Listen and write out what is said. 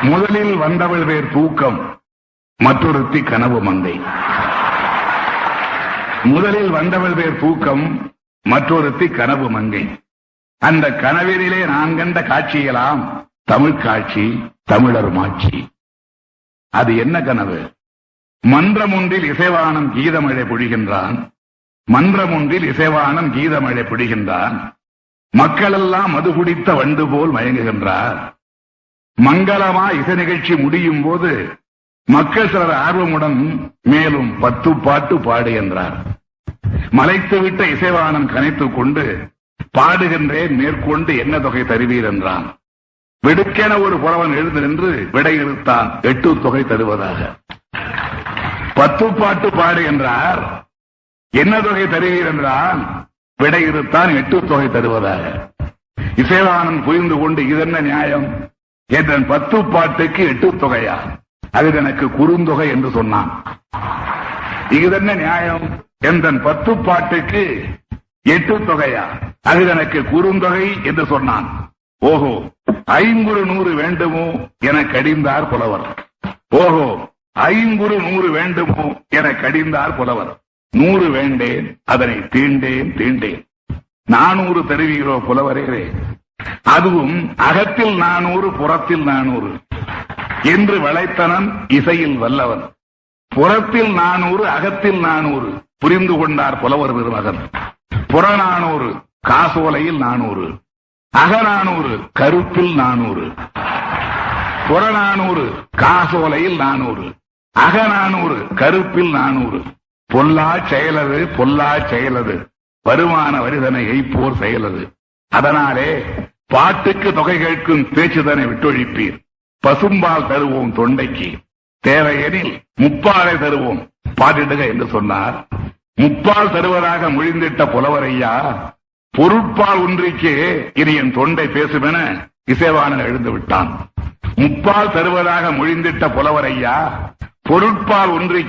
முதலில் வந்தவள் வேர் தூக்கம், மற்றொருத்தி கனவு மங்கை. முதலில் வந்தவள் வேர் தூக்கம், மற்றொருத்தி கனவு மங்கை. அந்த கனவிலே நான் கண்ட காட்சியெல்லாம் தமிழ் காட்சி, தமிழர் மாட்சி. அது என்ன கனவு? மன்றம் ஒன்றில் இசைவானம் கீதமழை பொழிகின்றான். மன்றம் ஒன்றில் இசைவானம் கீதமழை பொழிகின்றான். மக்களெல்லாம் மது குடித்த வண்டு போல் மயங்குகின்றார். மங்களமா இசை நிகழ்ச்சி முடியும் போது மக்கள் சிலர் ஆர்வமுடன் மேலும் 10 பாட்டு பாடு என்றார். மலைத்துவிட்ட இசைவானம் கனைத்துக் கொண்டு பாடுகின்றேன், மேற்கொண்டு என்ன தொகை தருவீர் என்றான். வெடுக்கென ஒரு புலவன் எழுந்து நின்று விடையிறுத்தான், 8 தொகை தருவதாக. 10 பாட்டு பாடு என்றார், என்ன தொகை தருவீர் என்றான். விடையிறுத்தான், 8 தொகை தருவதாக. இசைவானன் புரிந்து கொண்டு இதென்ன நியாயம், என் 10 பாட்டுக்கு 8 தொகையா, அது எனக்கு குறுந்தொகை என்று சொன்னான். இதென்ன நியாயம், என் 10 பாட்டுக்கு 8 தொகையா, அது எனக்கு குறுந்தொகை என்று சொன்னான். ஓஹோ, 500 100 வேண்டுமோ என கடிந்தார் புலவர். ஓஹோ, 500 100 வேண்டுமோ என கடிந்தார் புலவர். 100 வேண்டேன், அதனை தீண்டேன் தீண்டேன். 400 தருவீரோ புலவரே, அதுவும் அகத்தில் 400 புறத்தில் 400 என்று வளைத்தனன் இசையில் வல்லவன். புறத்தில் 400 அகத்தில் 400 புரிந்து கொண்டார் புலவர் பெருமகன். புற 400 காசோலையில் 400, அக 400 கருப்பில் 400. புற 400 காசோலையில் 400, அக 400 கருப்பில் 400. பொல்லா செயலது, பொல்லா செயலது, வருமான வரிதனை எய்ப்போர் செயலது. அதனாலே பாட்டுக்கு தொகை கேட்கும் பேச்சுதனை விட்டொழிப்பீர். பசும்பால் தருவோம் தொண்டைக்கு, தேவையெனில் முப்பாலை தருவோம் பாடிடுக என்று சொன்னார். முப்பால் தருவதாக மொழிந்திட்ட புலவரையா, பொருட்பால் ஒன்றிக்கு இனி என் தொண்டை பேசுமென இசைவாணன் எழுந்து விட்டான். முப்பால் தருவதாக மொழிந்திட்ட புலவரையா, பொருட்பால் ஒன்றிக்கு